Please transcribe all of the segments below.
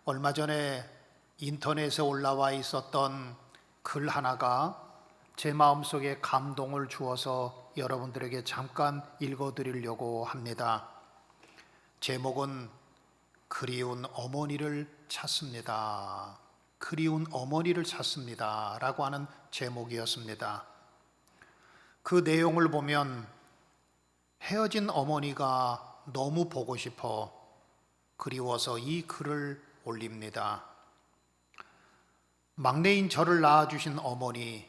얼마 전에 인터넷에 올라와 있었던 글 하나가 제 마음속에 감동을 주어서 여러분들에게 잠깐 읽어드리려고 합니다. 제목은 그리운 어머니를 찾습니다. 그리운 어머니를 찾습니다 라고 하는 제목이었습니다. 그 내용을 보면 헤어진 어머니가 너무 보고 싶어 그리워서 이 글을 올립니다. 막내인 저를 낳아주신 어머니,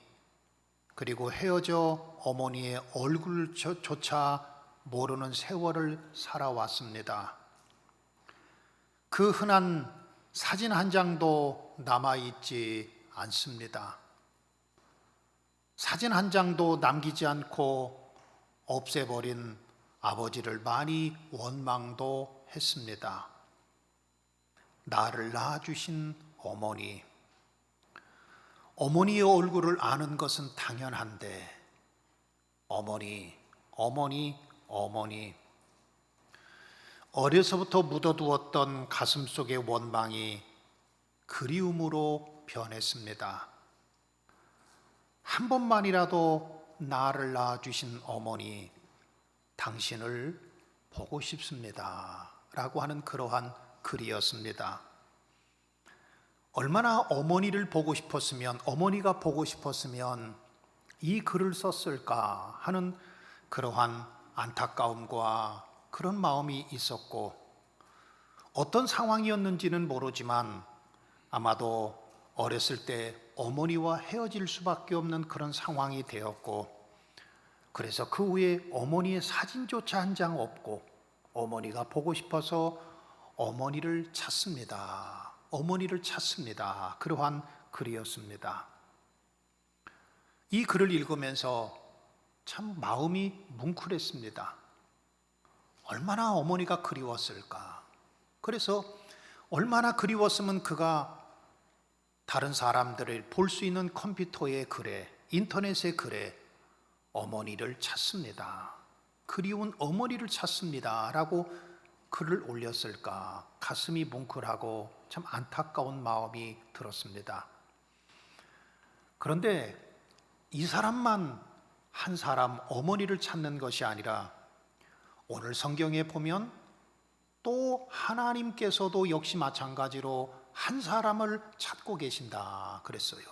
그리고 헤어져 어머니의 얼굴조차 모르는 세월을 살아왔습니다. 그 흔한 사진 한 장도 남아있지 않습니다. 사진 한 장도 남기지 않고 없애버린 아버지를 많이 원망도 했습니다. 나를 낳아주신 어머니, 어머니의 얼굴을 아는 것은 당연한데 어머니 어려서부터 묻어두었던 가슴속의 원망이 그리움으로 변했습니다. 한 번만이라도 나를 낳아주신 어머니, 당신을 보고 싶습니다 라고 하는 그러한 글이었습니다. 얼마나 어머니를 보고 싶었으면, 어머니가 보고 싶었으면 이 글을 썼을까 하는 그러한 안타까움과 그런 마음이 있었고, 어떤 상황이었는지는 모르지만 아마도 어렸을 때 어머니와 헤어질 수밖에 없는 그런 상황이 되었고, 그래서 그 후에 어머니의 사진조차 한 장 없고 어머니가 보고 싶어서 어머니를 찾습니다. 어머니를 찾습니다. 그러한 글이었습니다. 이 글을 읽으면서 참 마음이 뭉클했습니다. 얼마나 어머니가 그리웠을까. 그래서 얼마나 그리웠으면 그가 다른 사람들을 볼 수 있는 컴퓨터의 글에, 인터넷의 글에 어머니를 찾습니다. 그리운 어머니를 찾습니다 라고 글을 올렸을까. 가슴이 뭉클하고 참 안타까운 마음이 들었습니다. 그런데 이 사람만 한 사람 어머니를 찾는 것이 아니라 오늘 성경에 보면 또 하나님께서도 역시 마찬가지로 한 사람을 찾고 계신다 그랬어요.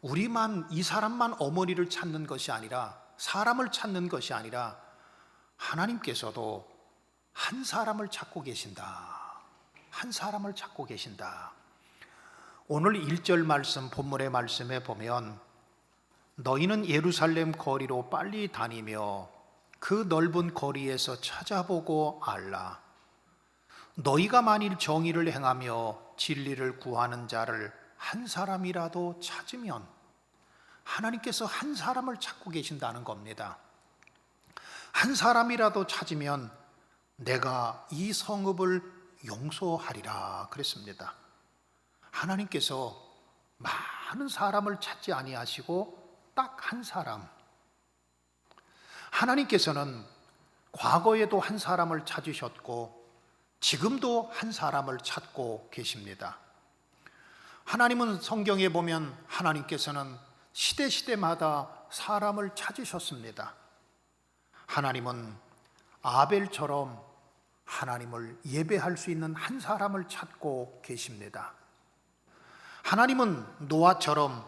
우리만, 이 사람만 어머니를 찾는 것이 아니라, 사람을 찾는 것이 아니라 하나님께서도 한 사람을 찾고 계신다. 한 사람을 찾고 계신다. 오늘 1절 말씀, 본문의 말씀에 보면 너희는 예루살렘 거리로 빨리 다니며 그 넓은 거리에서 찾아보고 알라. 너희가 만일 정의를 행하며 진리를 구하는 자를 한 사람이라도 찾으면, 하나님께서 한 사람을 찾고 계신다는 겁니다. 한 사람이라도 찾으면 내가 이 성읍을 용서하리라 그랬습니다. 하나님께서 많은 사람을 찾지 아니하시고 딱 한 사람, 하나님께서는 과거에도 한 사람을 찾으셨고 지금도 한 사람을 찾고 계십니다. 하나님은 성경에 보면 하나님께서는 시대마다 사람을 찾으셨습니다. 하나님은 아벨처럼 하나님을 예배할 수 있는 한 사람을 찾고 계십니다. 하나님은 노아처럼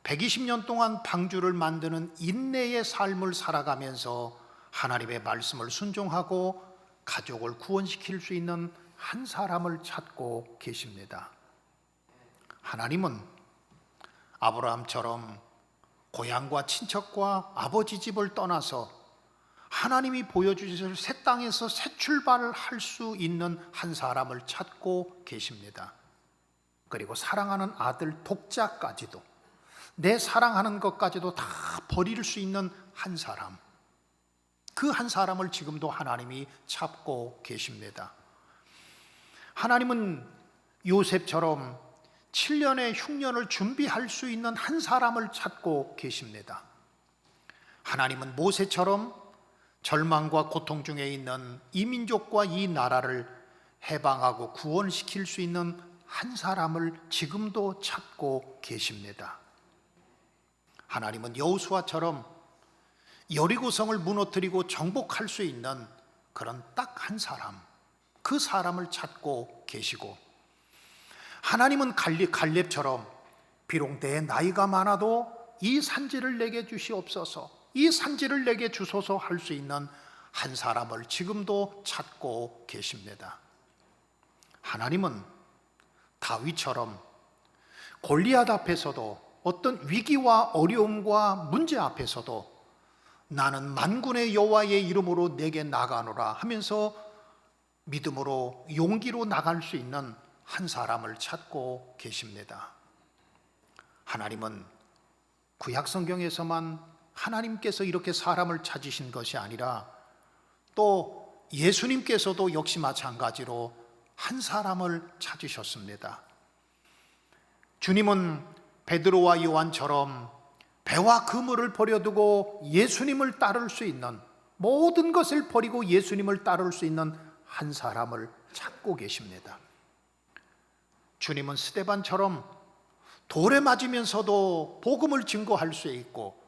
120년 동안 방주를 만드는 인내의 삶을 살아가면서 하나님의 말씀을 순종하고 가족을 구원시킬 수 있는 한 사람을 찾고 계십니다. 하나님은 아브라함처럼 고향과 친척과 아버지 집을 떠나서 하나님이 보여주실 새 땅에서 새 출발을 할 수 있는 한 사람을 찾고 계십니다. 그리고 사랑하는 아들 독자까지도, 내 사랑하는 것까지도 다 버릴 수 있는 한 사람, 그 한 사람을 지금도 하나님이 찾고 계십니다. 하나님은 요셉처럼 7년의 흉년을 준비할 수 있는 한 사람을 찾고 계십니다. 하나님은 모세처럼 절망과 고통 중에 있는 이 민족과 이 나라를 해방하고 구원시킬 수 있는 한 사람을 지금도 찾고 계십니다. 하나님은 여호수아처럼 여리고성을 무너뜨리고 정복할 수 있는 그런 딱 한 사람, 그 사람을 찾고 계시고, 하나님은 갈렙처럼 비록 내 나이가 많아도 이 산지를 내게 주시옵소서, 이 산지를 내게 주소서 할 수 있는 한 사람을 지금도 찾고 계십니다. 하나님은 다윗처럼 골리앗 앞에서도, 어떤 위기와 어려움과 문제 앞에서도 나는 만군의 여호와의 이름으로 내게 나가노라 하면서 믿음으로 용기로 나갈 수 있는 한 사람을 찾고 계십니다. 하나님은 구약 성경에서만 하나님께서 이렇게 사람을 찾으신 것이 아니라 또 예수님께서도 역시 마찬가지로 한 사람을 찾으셨습니다. 주님은 베드로와 요한처럼 배와 그물을 버려두고 예수님을 따를 수 있는, 모든 것을 버리고 예수님을 따를 수 있는 한 사람을 찾고 계십니다. 주님은 스데반처럼 돌에 맞으면서도 복음을 증거할 수 있고,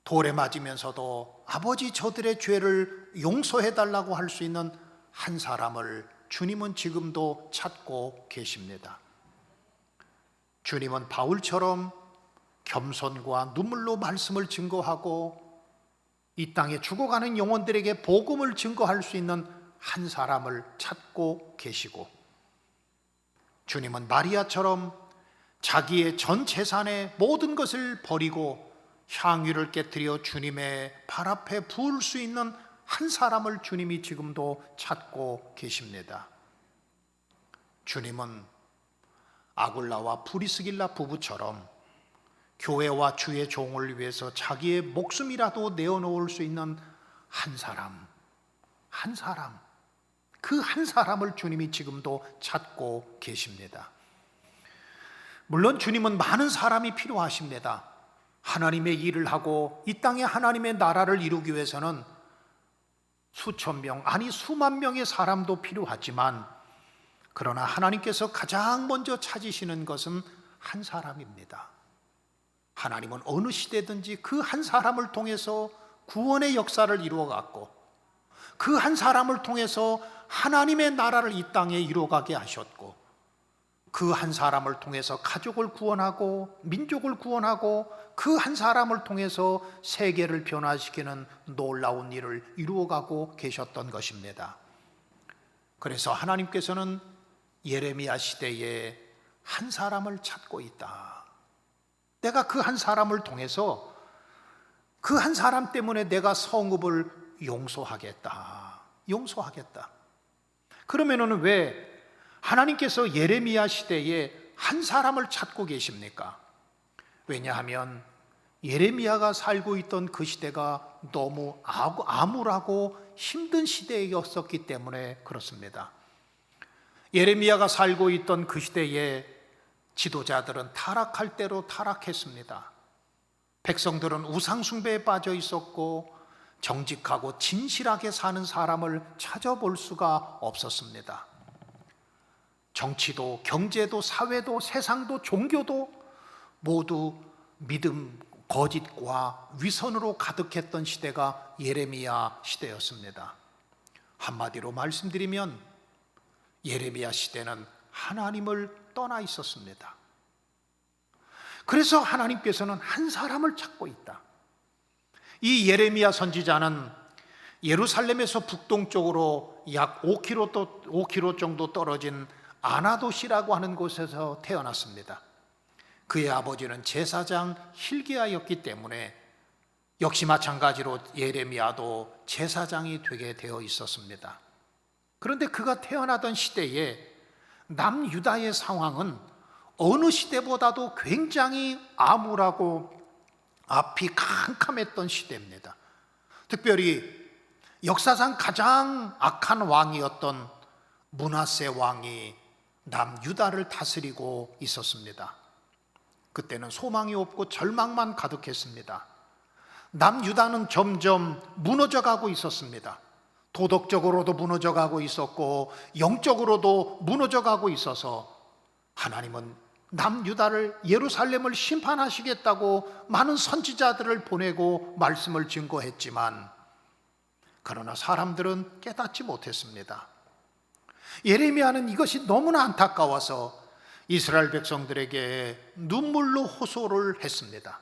돌에 맞으면서도 아버지 저들의 죄를 용서해 달라고 할 수 있는 한 사람을 주님은 지금도 찾고 계십니다. 주님은 바울처럼 겸손과 눈물로 말씀을 증거하고 이 땅에 죽어가는 영혼들에게 복음을 증거할 수 있는 한 사람을 찾고 계시고, 주님은 마리아처럼 자기의 전 재산의 모든 것을 버리고 향유를 깨뜨려 주님의 발 앞에 부을 수 있는 한 사람을 주님이 지금도 찾고 계십니다. 주님은 아굴라와 브리스길라 부부처럼 교회와 주의 종을 위해서 자기의 목숨이라도 내어놓을 수 있는 한 사람, 그 한 사람을 주님이 지금도 찾고 계십니다. 물론 주님은 많은 사람이 필요하십니다. 하나님의 일을 하고 이 땅에 하나님의 나라를 이루기 위해서는 수천 명, 아니 수만 명의 사람도 필요하지만, 그러나 하나님께서 가장 먼저 찾으시는 것은 한 사람입니다. 하나님은 어느 시대든지 그 한 사람을 통해서 구원의 역사를 이루어갔고, 그 한 사람을 통해서 하나님의 나라를 이 땅에 이루어가게 하셨고, 그 한 사람을 통해서 가족을 구원하고 민족을 구원하고, 그 한 사람을 통해서 세계를 변화시키는 놀라운 일을 이루어가고 계셨던 것입니다. 그래서 하나님께서는 예레미야 시대에 한 사람을 찾고 있다. 내가 그 한 사람을 통해서, 그 한 사람 때문에 내가 성읍을 용서하겠다. 그러면은 왜 하나님께서 예레미야 시대에 한 사람을 찾고 계십니까? 왜냐하면 예레미야가 살고 있던 그 시대가 너무 암울하고 힘든 시대였었기 때문에 그렇습니다. 예레미야가 살고 있던 그 시대에 지도자들은 타락할 대로 타락했습니다. 백성들은 우상숭배에 빠져 있었고 정직하고 진실하게 사는 사람을 찾아볼 수가 없었습니다. 정치도 경제도 사회도 세상도 종교도 모두 믿음, 거짓과 위선으로 가득했던 시대가 예레미야 시대였습니다. 한마디로 말씀드리면 예레미야 시대는 하나님을 떠나 있었습니다. 그래서 하나님께서는 한 사람을 찾고 있다. 이 예레미야 선지자는 예루살렘에서 북동쪽으로 약 5km 정도 떨어진 아나돗이라고 하는 곳에서 태어났습니다. 그의 아버지는 제사장 hil기야였기 때문에 역시 마찬가지로 예레미야도 제사장이 되게 되어 있었습니다. 그런데 그가 태어나던 시대에 남유다의 상황은 어느 시대보다도 굉장히 암울하고 앞이 캄캄했던 시대입니다. 특별히 역사상 가장 악한 왕이었던 므낫세 왕이 남유다를 다스리고 있었습니다. 그때는 소망이 없고 절망만 가득했습니다. 남유다는 점점 무너져가고 있었습니다. 도덕적으로도 무너져가고 있었고 영적으로도 무너져가고 있어서 하나님은 남유다를 예루살렘을 심판하시겠다고 많은 선지자들을 보내고 말씀을 증거했지만 그러나 사람들은 깨닫지 못했습니다. 예레미야는 이것이 너무나 안타까워서 이스라엘 백성들에게 눈물로 호소를 했습니다.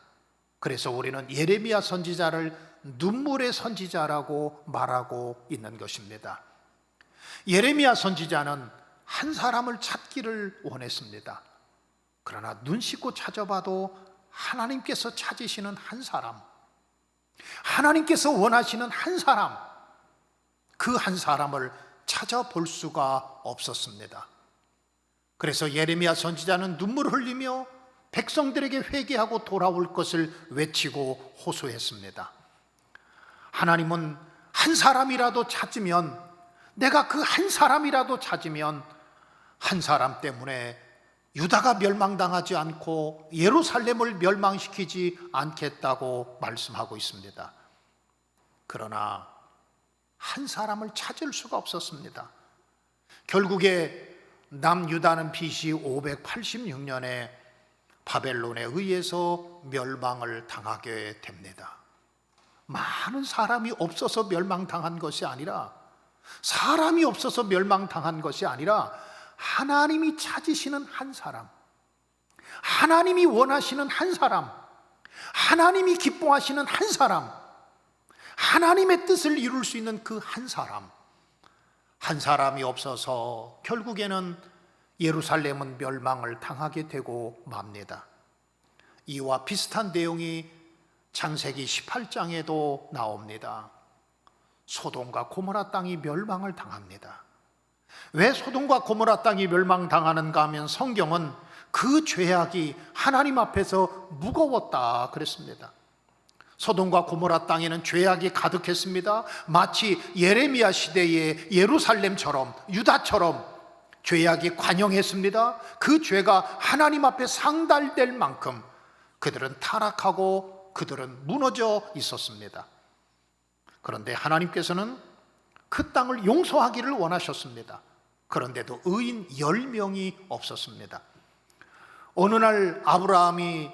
그래서 우리는 예레미야 선지자를 눈물의 선지자라고 말하고 있는 것입니다. 예레미야 선지자는 한 사람을 찾기를 원했습니다. 그러나 눈 씻고 찾아봐도 하나님께서 찾으시는 한 사람, 하나님께서 원하시는 한 사람, 그 한 사람을 찾아볼 수가 없었습니다. 그래서 예레미야 선지자는 눈물을 흘리며 백성들에게 회개하고 돌아올 것을 외치고 호소했습니다. 하나님은 한 사람이라도 찾으면, 내가 그 한 사람이라도 찾으면 한 사람 때문에 유다가 멸망당하지 않고 예루살렘을 멸망시키지 않겠다고 말씀하고 있습니다. 그러나 한 사람을 찾을 수가 없었습니다. 결국에 남유다는 BC 586년에 바벨론에 의해서 멸망을 당하게 됩니다. 많은 사람이 없어서 멸망당한 것이 아니라, 사람이 없어서 멸망당한 것이 아니라 하나님이 찾으시는 한 사람, 하나님이 원하시는 한 사람, 하나님이 기뻐하시는 한 사람, 하나님의 뜻을 이룰 수 있는 그 한 사람, 한 사람이 없어서 결국에는 예루살렘은 멸망을 당하게 되고 맙니다. 이와 비슷한 내용이 창세기 18장에도 나옵니다. 소돔과 고모라 땅이 멸망을 당합니다. 왜 소돔과 고모라 땅이 멸망당하는가 하면 성경은 그 죄악이 하나님 앞에서 무거웠다 그랬습니다. 소돔과 고모라 땅에는 죄악이 가득했습니다. 마치 예레미야 시대의 예루살렘처럼, 유다처럼 죄악이 관영했습니다. 그 죄가 하나님 앞에 상달될 만큼 그들은 타락하고 그들은 무너져 있었습니다. 그런데 하나님께서는 그 땅을 용서하기를 원하셨습니다. 그런데도 의인 10명이 없었습니다. 어느 날 아브라함이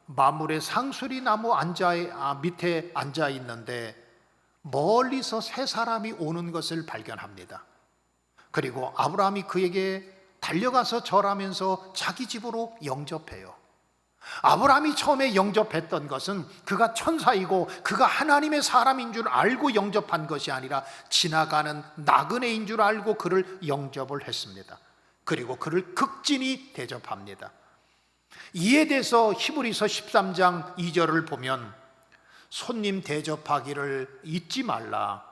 마물의 상수리 나무 밑에 앉아 있는데 멀리서 세 사람이 오는 것을 발견합니다. 그리고 아브라함이 그에게 달려가서 절하면서 자기 집으로 영접해요. 아브라함이 처음에 영접했던 것은 그가 천사이고 그가 하나님의 사람인 줄 알고 영접한 것이 아니라 지나가는 나그네인 줄 알고 그를 영접을 했습니다. 그리고 그를 극진히 대접합니다. 이에 대해서 히브리서 13장 2절을 보면 손님 대접하기를 잊지 말라.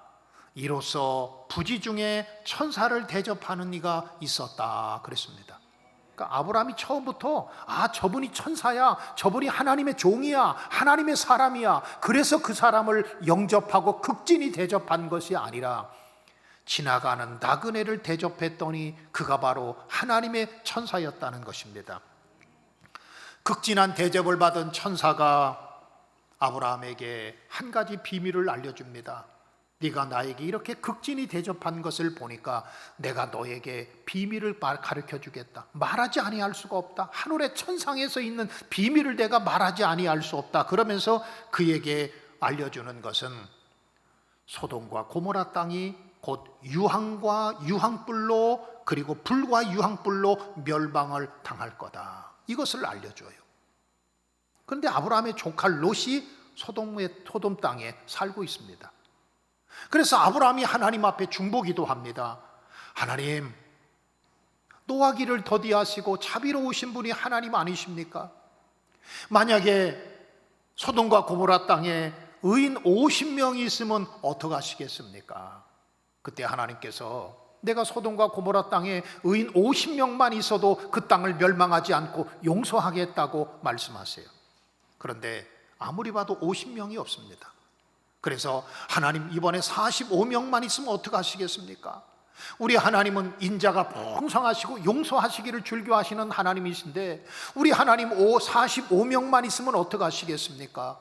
이로써 부지 중에 천사를 대접하는 이가 있었다 그랬습니다. 그러니까 아브라함이 처음부터 저분이 천사야, 저분이 하나님의 종이야, 하나님의 사람이야, 그래서 그 사람을 영접하고 극진히 대접한 것이 아니라 지나가는 나그네를 대접했더니 그가 바로 하나님의 천사였다는 것입니다. 극진한 대접을 받은 천사가 아브라함에게 한 가지 비밀을 알려줍니다. 네가 나에게 이렇게 극진히 대접한 것을 보니까 내가 너에게 비밀을 가르쳐 주겠다. 말하지 아니할 수가 없다. 하늘의 천상에서 있는 비밀을 내가 말하지 아니할 수 없다. 그러면서 그에게 알려주는 것은 소돔과 고모라 땅이 곧 유황과 유황불로, 그리고 불과 유황불로 멸망을 당할 거다. 이것을 알려줘요. 그런데 아브라함의 조카 롯이 소돔 땅에 살고 있습니다. 그래서 아브라함이 하나님 앞에 중보기도 합니다. 하나님, 노하기를 더디하시고 자비로우신 분이 하나님 아니십니까? 만약에 소돔과 고모라 땅에 의인 50명이 있으면 어떡하시겠습니까? 그때 하나님께서 내가 소돔과 고모라 땅에 의인 50명만 있어도 그 땅을 멸망하지 않고 용서하겠다고 말씀하세요. 그런데 아무리 봐도 50명이 없습니다. 그래서 하나님, 이번에 45명만 있으면 어떡하시겠습니까? 우리 하나님은 인자가 풍성하시고 용서하시기를 즐겨하시는 하나님이신데 우리 하나님 45명만 있으면 어떡하시겠습니까?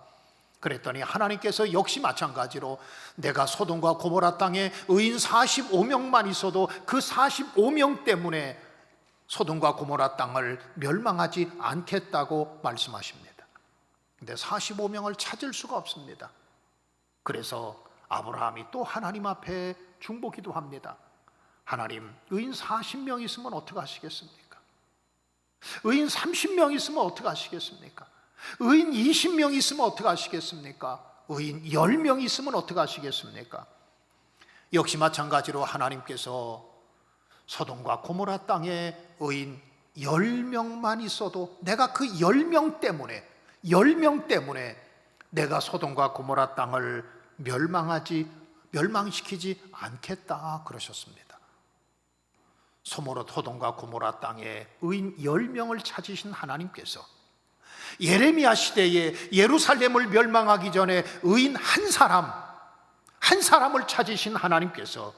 그랬더니 하나님께서 역시 마찬가지로 내가 소돔과 고모라 땅에 의인 45명만 있어도 그 45명 때문에 소돔과 고모라 땅을 멸망하지 않겠다고 말씀하십니다. 근데 45명을 찾을 수가 없습니다. 그래서 아브라함이 또 하나님 앞에 중보기도 합니다. 하나님, 의인 40명 있으면 어떻게 하시겠습니까? 의인 30명 있으면 어떻게 하시겠습니까? 의인 20명 있으면 어떻게 하시겠습니까? 의인 10명 있으면 어떻게 하시겠습니까? 역시 마찬가지로 하나님께서 소돔과 고모라 땅에 의인 10명만 있어도 내가 그 10명 때문에 내가 소돔과 고모라 땅을 멸망시키지 않겠다 그러셨습니다. 소돔과 고모라 땅에 의인 10명을 찾으신 하나님께서 예레미야 시대에 예루살렘을 멸망하기 전에 의인 한 사람을 찾으신 하나님께서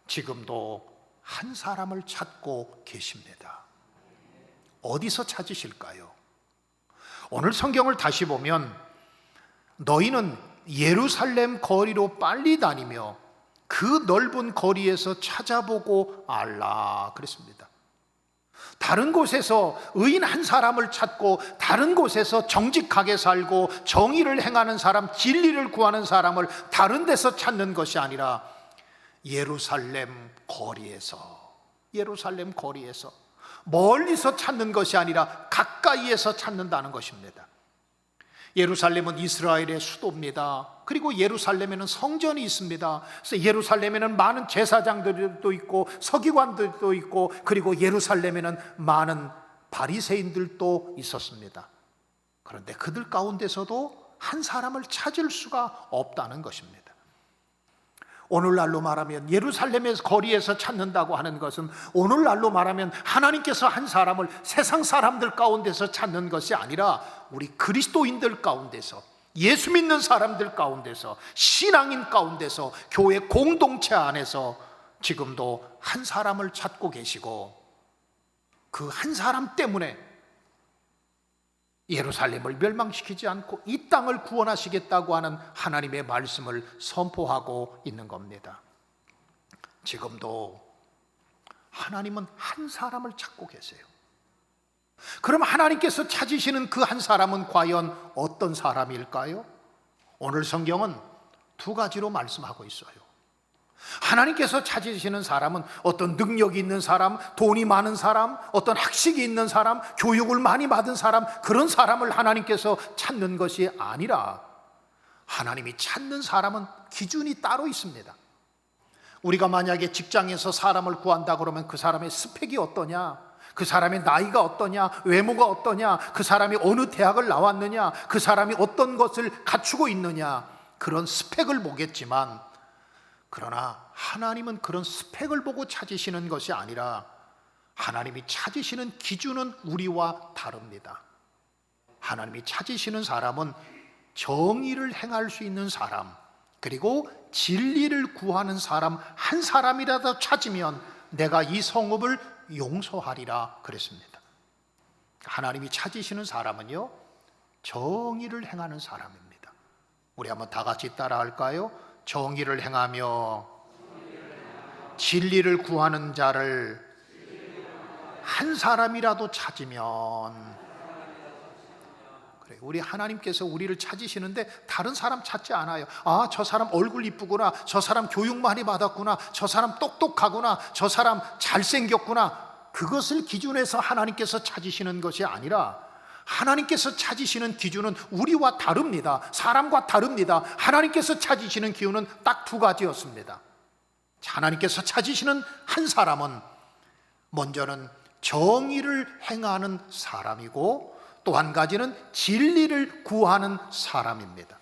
지금도 한 사람을 찾고 계십니다. 어디서 찾으실까요? 오늘 성경을 다시 보면 너희는 예루살렘 거리로 빨리 다니며 그 넓은 거리에서 찾아보고 알라 그랬습니다. 다른 곳에서 의인 한 사람을 찾고 다른 곳에서 정직하게 살고 정의를 행하는 사람, 진리를 구하는 사람을 다른 데서 찾는 것이 아니라 예루살렘 거리에서 멀리서 찾는 것이 아니라 가까이에서 찾는다는 것입니다. 예루살렘은 이스라엘의 수도입니다. 그리고 예루살렘에는 성전이 있습니다. 그래서 예루살렘에는 많은 제사장들도 있고 서기관들도 있고 그리고 예루살렘에는 많은 바리새인들도 있었습니다. 그런데 그들 가운데서도 한 사람을 찾을 수가 없다는 것입니다. 오늘날로 말하면 예루살렘의 거리에서 찾는다고 하는 것은 오늘날로 말하면 하나님께서 한 사람을 세상 사람들 가운데서 찾는 것이 아니라 우리 그리스도인들 가운데서, 예수 믿는 사람들 가운데서, 신앙인 가운데서, 교회 공동체 안에서 지금도 한 사람을 찾고 계시고 그 한 사람 때문에 예루살렘을 멸망시키지 않고 이 땅을 구원하시겠다고 하는 하나님의 말씀을 선포하고 있는 겁니다. 지금도 하나님은 한 사람을 찾고 계세요. 그럼 하나님께서 찾으시는 그 한 사람은 과연 어떤 사람일까요? 오늘 성경은 두 가지로 말씀하고 있어요. 하나님께서 찾으시는 사람은 어떤 능력이 있는 사람, 돈이 많은 사람, 어떤 학식이 있는 사람, 교육을 많이 받은 사람, 그런 사람을 하나님께서 찾는 것이 아니라 하나님이 찾는 사람은 기준이 따로 있습니다. 우리가 만약에 직장에서 사람을 구한다 그러면 그 사람의 스펙이 어떠냐, 그 사람의 나이가 어떠냐, 외모가 어떠냐, 그 사람이 어느 대학을 나왔느냐, 그 사람이 어떤 것을 갖추고 있느냐, 그런 스펙을 보겠지만 그러나 하나님은 그런 스펙을 보고 찾으시는 것이 아니라 하나님이 찾으시는 기준은 우리와 다릅니다. 하나님이 찾으시는 사람은 정의를 행할 수 있는 사람, 그리고 진리를 구하는 사람 한 사람이라도 찾으면 내가 이 성읍을 용서하리라 그랬습니다. 하나님이 찾으시는 사람은요, 정의를 행하는 사람입니다. 우리 한번 다 같이 따라 할까요? 정의를 행하며 진리를 구하는 자를 한 사람이라도 찾으면, 그래, 우리 하나님께서 우리를 찾으시는데 다른 사람 찾지 않아요. 아, 저 사람 얼굴 이쁘구나, 저 사람 교육 많이 받았구나, 저 사람 똑똑하구나, 저 사람 잘생겼구나, 그것을 기준해서 하나님께서 찾으시는 것이 아니라 하나님께서 찾으시는 기준은 우리와 다릅니다. 사람과 다릅니다. 하나님께서 찾으시는 기준은 딱 두 가지였습니다. 하나님께서 찾으시는 한 사람은 먼저는 정의를 행하는 사람이고 또 한 가지는 진리를 구하는 사람입니다.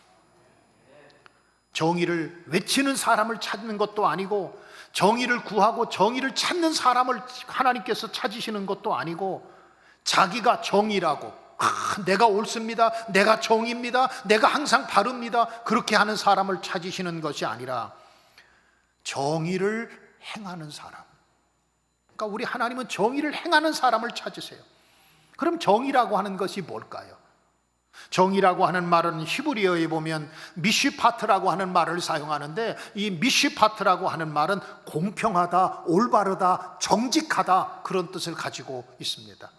정의를 외치는 사람을 찾는 것도 아니고 정의를 구하고 정의를 찾는 사람을 하나님께서 찾으시는 것도 아니고 자기가 정의라고, 내가 옳습니다, 내가 정의입니다, 내가 항상 바릅니다, 그렇게 하는 사람을 찾으시는 것이 아니라 정의를 행하는 사람. 그러니까 우리 하나님은 정의를 행하는 사람을 찾으세요. 그럼 정의라고 하는 것이 뭘까요? 정의라고 하는 말은 히브리어에 보면 미쉬파트라고 하는 말을 사용하는데, 이 미쉬파트라고 하는 말은 공평하다, 올바르다, 정직하다, 그런 뜻을 가지고 있습니다.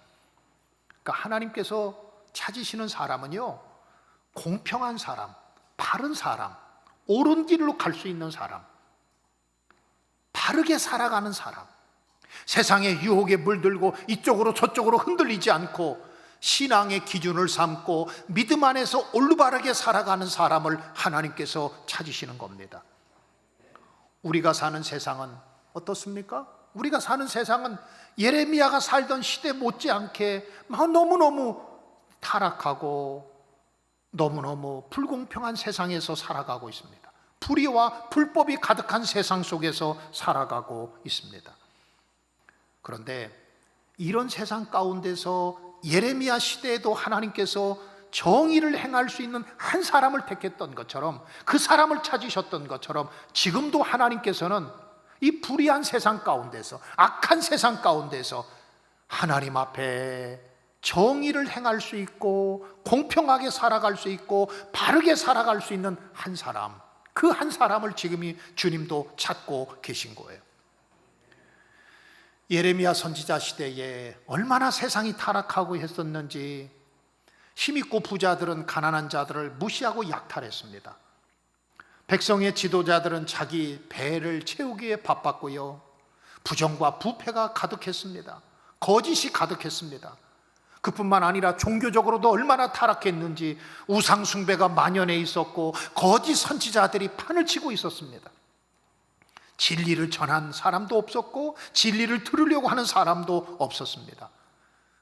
그러니까 하나님께서 찾으시는 사람은요, 공평한 사람, 바른 사람, 옳은 길로 갈 수 있는 사람, 바르게 살아가는 사람, 세상의 유혹에 물들고 이쪽으로 저쪽으로 흔들리지 않고 신앙의 기준을 삼고 믿음 안에서 올바르게 살아가는 사람을 하나님께서 찾으시는 겁니다. 우리가 사는 세상은 어떻습니까? 우리가 사는 세상은 예레미야가 살던 시대 못지않게 너무너무 타락하고 너무너무 불공평한 세상에서 살아가고 있습니다. 불의와 불법이 가득한 세상 속에서 살아가고 있습니다. 그런데 이런 세상 가운데서 예레미야 시대에도 하나님께서 정의를 행할 수 있는 한 사람을 택했던 것처럼, 그 사람을 찾으셨던 것처럼, 지금도 하나님께서는 이 불의한 세상 가운데서, 악한 세상 가운데서 하나님 앞에 정의를 행할 수 있고 공평하게 살아갈 수 있고 바르게 살아갈 수 있는 한 사람, 그 한 사람을 지금이 주님도 찾고 계신 거예요. 예레미야 선지자 시대에 얼마나 세상이 타락하고 했었는지, 힘있고 부자들은 가난한 자들을 무시하고 약탈했습니다. 백성의 지도자들은 자기 배를 채우기에 바빴고요, 부정과 부패가 가득했습니다. 거짓이 가득했습니다. 그뿐만 아니라 종교적으로도 얼마나 타락했는지 우상 숭배가 만연해 있었고 거짓 선지자들이 판을 치고 있었습니다. 진리를 전한 사람도 없었고 진리를 들으려고 하는 사람도 없었습니다.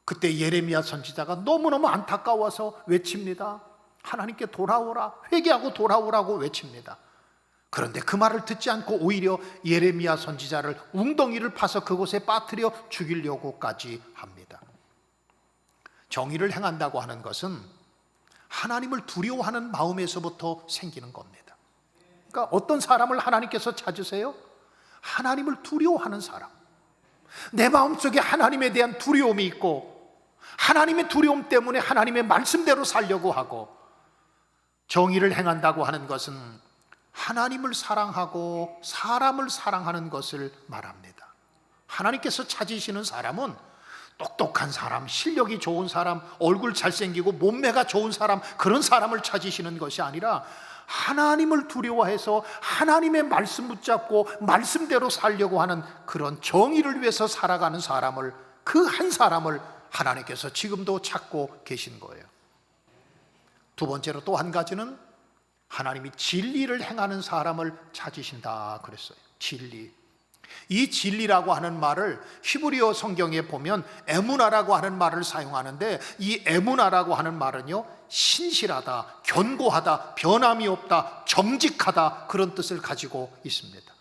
그때 예레미야 선지자가 너무너무 안타까워서 외칩니다. 하나님께 돌아오라, 회개하고 돌아오라고 외칩니다. 그런데 그 말을 듣지 않고 오히려 예레미야 선지자를 웅덩이를 파서 그곳에 빠뜨려 죽이려고까지 합니다. 정의를 행한다고 하는 것은 하나님을 두려워하는 마음에서부터 생기는 겁니다. 그러니까 어떤 사람을 하나님께서 찾으세요? 하나님을 두려워하는 사람, 내 마음속에 하나님에 대한 두려움이 있고 하나님의 두려움 때문에 하나님의 말씀대로 살려고 하고, 정의를 행한다고 하는 것은 하나님을 사랑하고 사람을 사랑하는 것을 말합니다. 하나님께서 찾으시는 사람은 똑똑한 사람, 실력이 좋은 사람, 얼굴 잘생기고 몸매가 좋은 사람, 그런 사람을 찾으시는 것이 아니라 하나님을 두려워해서 하나님의 말씀 붙잡고 말씀대로 살려고 하는 그런 정의를 위해서 살아가는 사람을, 그 한 사람을 하나님께서 지금도 찾고 계신 거예요. 두 번째로 또 한 가지는 하나님이 진리를 행하는 사람을 찾으신다 그랬어요. 진리. 이 진리라고 하는 말을 히브리어 성경에 보면 에무나라고 하는 말을 사용하는데, 이 에무나라고 하는 말은요, 신실하다, 견고하다, 변함이 없다, 정직하다, 그런 뜻을 가지고 있습니다.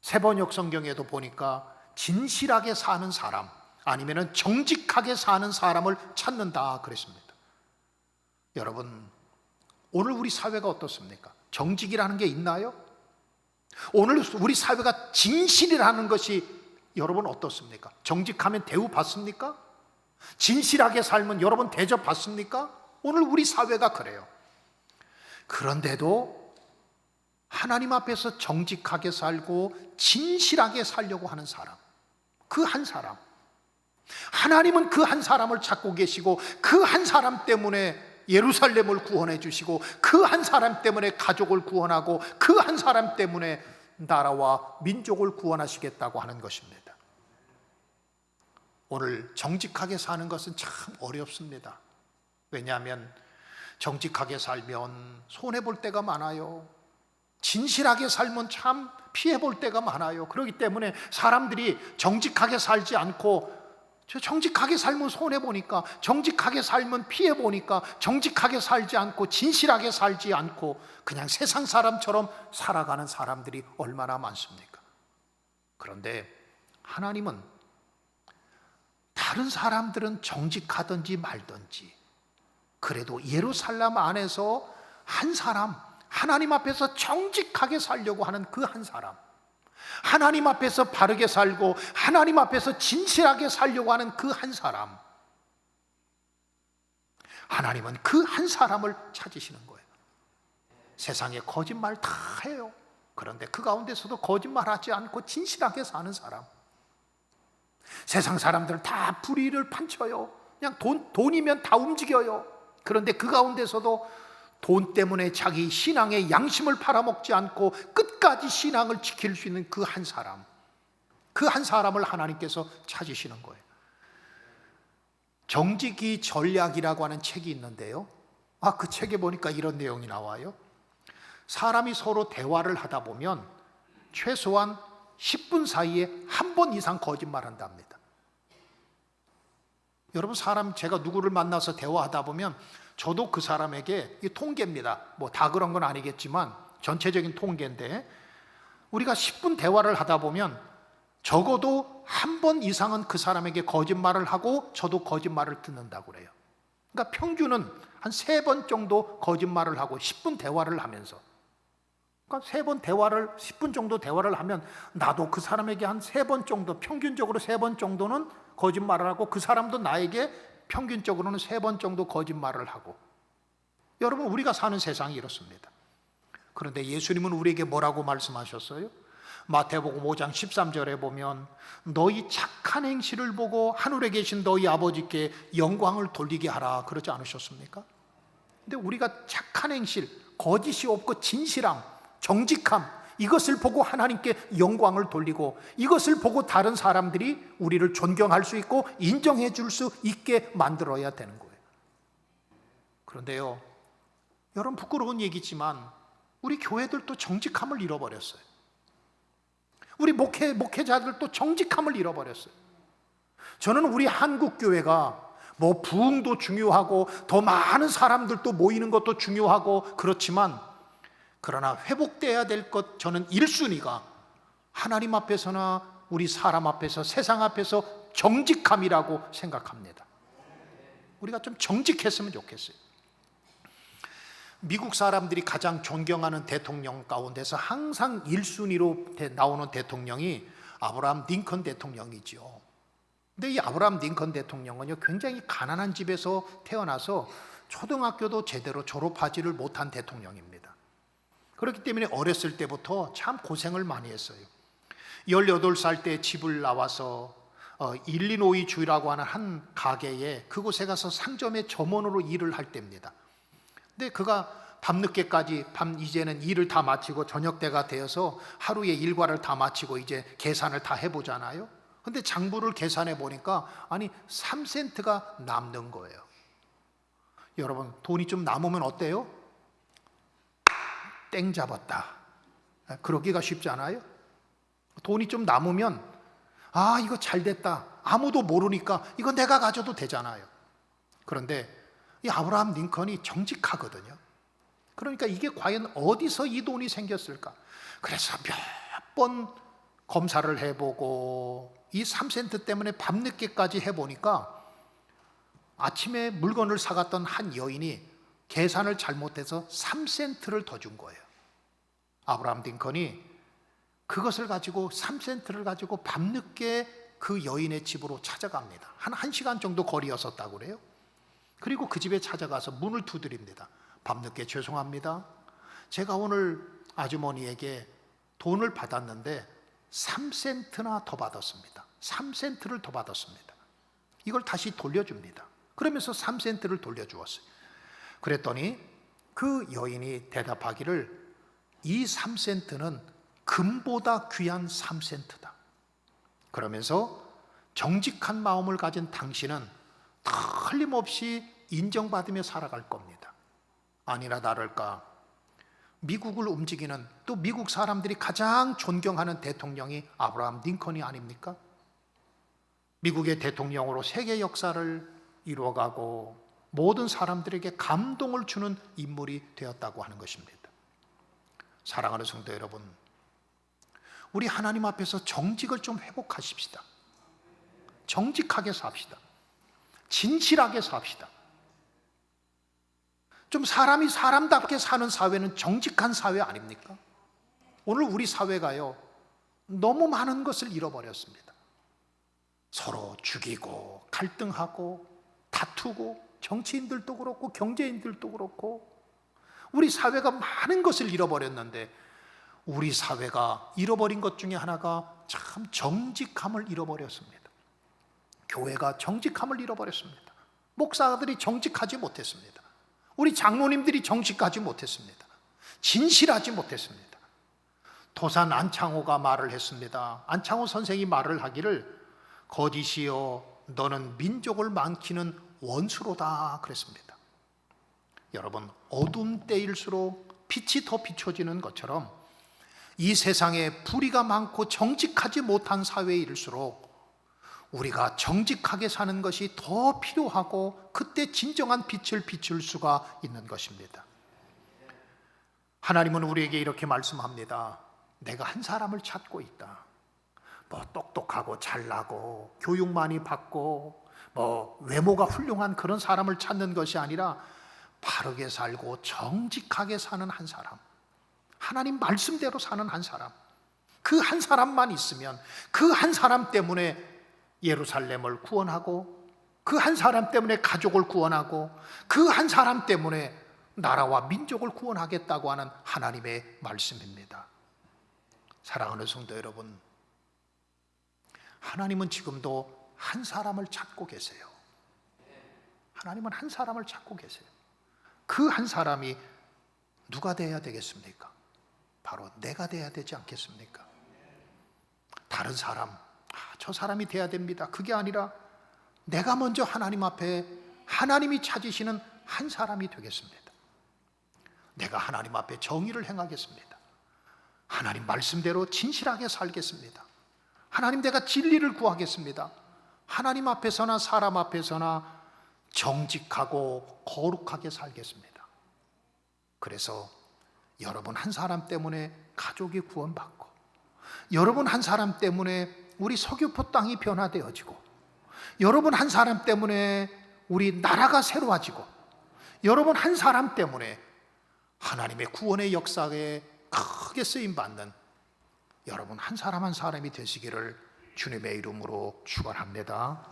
세번역 성경에도 보니까 진실하게 사는 사람, 아니면 정직하게 사는 사람을 찾는다 그랬습니다. 여러분, 오늘 우리 사회가 어떻습니까? 정직이라는 게 있나요? 오늘 우리 사회가 진실이라는 것이 여러분 어떻습니까? 정직하면 대우 받습니까? 진실하게 살면 여러분 대접 받습니까? 오늘 우리 사회가 그래요. 그런데도 하나님 앞에서 정직하게 살고 진실하게 살려고 하는 사람, 그 한 사람, 하나님은 그 한 사람을 찾고 계시고 그 한 사람 때문에 예루살렘을 구원해 주시고 그 한 사람 때문에 가족을 구원하고 그 한 사람 때문에 나라와 민족을 구원하시겠다고 하는 것입니다. 오늘 정직하게 사는 것은 참 어렵습니다. 왜냐하면 정직하게 살면 손해볼 때가 많아요. 진실하게 살면 참 피해볼 때가 많아요. 그렇기 때문에 사람들이 정직하게 살지 않고, 정직하게 살면 손해보니까, 정직하게 살면 피해보니까 정직하게 살지 않고 진실하게 살지 않고 그냥 세상 사람처럼 살아가는 사람들이 얼마나 많습니까? 그런데 하나님은 다른 사람들은 정직하든지 말든지 그래도 예루살렘 안에서 한 사람, 하나님 앞에서 정직하게 살려고 하는 그 한 사람, 하나님 앞에서 바르게 살고 하나님 앞에서 진실하게 살려고 하는 그 한 사람, 하나님은 그 한 사람을 찾으시는 거예요. 세상에 거짓말 다 해요. 그런데 그 가운데서도 거짓말하지 않고 진실하게 사는 사람. 세상 사람들 다 불의를 판쳐요. 그냥 돈이면 다 움직여요. 그런데 그 가운데서도 돈 때문에 자기 신앙의 양심을 팔아먹지 않고 끝까지 신앙을 지킬 수 있는 그 한 사람, 그 한 사람을 하나님께서 찾으시는 거예요. 정직이 전략이라고 하는 책이 있는데요, 그 책에 보니까 이런 내용이 나와요. 사람이 서로 대화를 하다 보면 최소한 10분 사이에 한 번 이상 거짓말한답니다. 여러분, 제가 누구를 만나서 대화하다 보면 저도 그 사람에게, 이 통계입니다. 뭐 다 그런 건 아니겠지만 전체적인 통계인데, 우리가 10분 대화를 하다 보면 적어도 한 번 이상은 그 사람에게 거짓말을 하고 저도 거짓말을 듣는다고 그래요. 그러니까 평균은 한 3번 정도 거짓말을 하고 10분 대화를 하면서, 그러니까 3번 대화를, 10분 정도 대화를 하면 나도 그 사람에게 한 3번 정도, 평균적으로 3번 정도는 거짓말을 하고 그 사람도 나에게 평균적으로는 3번 정도 거짓말을 하고. 여러분, 우리가 사는 세상이 이렇습니다. 그런데 예수님은 우리에게 뭐라고 말씀하셨어요? 마태복음 5장 13절에 보면 너희 착한 행실을 보고 하늘에 계신 너희 아버지께 영광을 돌리게 하라, 그러지 않으셨습니까? 근데 우리가 착한 행실, 거짓이 없고 진실함, 정직함, 이것을 보고 하나님께 영광을 돌리고, 이것을 보고 다른 사람들이 우리를 존경할 수 있고 인정해 줄 수 있게 만들어야 되는 거예요. 그런데요, 여러분, 부끄러운 얘기지만 우리 교회들도 정직함을 잃어버렸어요. 우리 목회자들도 정직함을 잃어버렸어요. 저는 우리 한국교회가 뭐 부흥도 중요하고 더 많은 사람들도 모이는 것도 중요하고 그렇지만, 그러나 회복돼야 될 것, 저는 1순위가 하나님 앞에서나 우리 사람 앞에서, 세상 앞에서 정직함이라고 생각합니다. 우리가 좀 정직했으면 좋겠어요. 미국 사람들이 가장 존경하는 대통령 가운데서 항상 1순위로 나오는 대통령이 아브라함 링컨 대통령이죠. 근데 이 아브라함 링컨 대통령은요, 굉장히 가난한 집에서 태어나서 초등학교도 제대로 졸업하지를 못한 대통령입니다. 그렇기 때문에 어렸을 때부터 참 고생을 많이 했어요. 18살 때 집을 나와서 일리노이 주라고 하는 한 가게에, 그곳에 가서 상점의 점원으로 일을 할 때입니다. 근데 그가 밤늦게까지, 이제는 일을 다 마치고 저녁 때가 되어서 하루의 일과를 다 마치고 이제 계산을 다 해보잖아요. 근데 장부를 계산해 보니까 3센트가 남는 거예요. 여러분, 돈이 좀 남으면 어때요? 땡 잡았다. 그러기가 쉽지 않아요? 돈이 좀 남으면 이거 잘 됐다, 아무도 모르니까 이거 내가 가져도 되잖아요. 그런데 이 아브라함 링컨이 정직하거든요. 그러니까 이게 과연 어디서 이 돈이 생겼을까? 그래서 몇 번 검사를 해보고 이 3센트 때문에 밤늦게까지 해보니까 아침에 물건을 사갔던 한 여인이 계산을 잘못해서 3센트를 더 준 거예요. 아브라함 링컨이 그것을 가지고, 3센트를 가지고 밤늦게 그 여인의 집으로 찾아갑니다. 한 1시간 정도 거리였었다고 그래요. 그리고 그 집에 찾아가서 문을 두드립니다. 밤늦게 죄송합니다, 제가 오늘 아주머니에게 돈을 받았는데 3센트나 더 받았습니다. 3센트를 더 받았습니다. 이걸 다시 돌려줍니다. 그러면서 3센트를 돌려주었어요. 그랬더니 그 여인이 대답하기를, 이 3센트는 금보다 귀한 3센트다. 그러면서 정직한 마음을 가진 당신은 틀림없이 인정받으며 살아갈 겁니다. 아니나 다를까, 미국을 움직이는, 또 미국 사람들이 가장 존경하는 대통령이 아브라함 링컨이 아닙니까? 미국의 대통령으로 세계 역사를 이루어가고 모든 사람들에게 감동을 주는 인물이 되었다고 하는 것입니다. 사랑하는 성도 여러분, 우리 하나님 앞에서 정직을 좀 회복하십시다. 정직하게 삽시다. 진실하게 삽시다. 좀 사람이 사람답게 사는 사회는 정직한 사회 아닙니까? 오늘 우리 사회가요, 너무 많은 것을 잃어버렸습니다. 서로 죽이고 갈등하고 다투고, 정치인들도 그렇고 경제인들도 그렇고 우리 사회가 많은 것을 잃어버렸는데, 우리 사회가 잃어버린 것 중에 하나가 참 정직함을 잃어버렸습니다. 교회가 정직함을 잃어버렸습니다. 목사들이 정직하지 못했습니다. 우리 장로님들이 정직하지 못했습니다. 진실하지 못했습니다. 도산 안창호가 말을 했습니다. 안창호 선생이 말을 하기를, 거짓이여 너는 민족을 망치는 원수로다 그랬습니다. 여러분, 어두운 때일수록 빛이 더 비춰지는 것처럼 이 세상에 불의가 많고 정직하지 못한 사회일수록 우리가 정직하게 사는 것이 더 필요하고, 그때 진정한 빛을 비출 수가 있는 것입니다. 하나님은 우리에게 이렇게 말씀합니다. 내가 한 사람을 찾고 있다. 뭐 똑똑하고 잘나고 교육 많이 받고 뭐 외모가 훌륭한 그런 사람을 찾는 것이 아니라 바르게 살고 정직하게 사는 한 사람, 하나님 말씀대로 사는 한 사람, 그 한 사람만 있으면 그 한 사람 때문에 예루살렘을 구원하고, 그 한 사람 때문에 가족을 구원하고, 그 한 사람 때문에 나라와 민족을 구원하겠다고 하는 하나님의 말씀입니다. 사랑하는 성도 여러분, 하나님은 지금도 한 사람을 찾고 계세요. 하나님은 한 사람을 찾고 계세요. 그 한 사람이 누가 되어야 되겠습니까? 바로 내가 되어야 되지 않겠습니까? 다른 사람, 저 사람이 돼야 됩니다, 그게 아니라 내가 먼저 하나님 앞에 하나님이 찾으시는 한 사람이 되겠습니다. 내가 하나님 앞에 정의를 행하겠습니다. 하나님 말씀대로 진실하게 살겠습니다. 하나님, 내가 진리를 구하겠습니다. 하나님 앞에서나 사람 앞에서나 정직하고 거룩하게 살겠습니다. 그래서 여러분 한 사람 때문에 가족이 구원받고, 여러분 한 사람 때문에 우리 서귀포 땅이 변화되어지고, 여러분 한 사람 때문에 우리 나라가 새로워지고, 여러분 한 사람 때문에 하나님의 구원의 역사에 크게 쓰임받는 여러분 한 사람 한 사람이 되시기를 주님의 이름으로 축원합니다.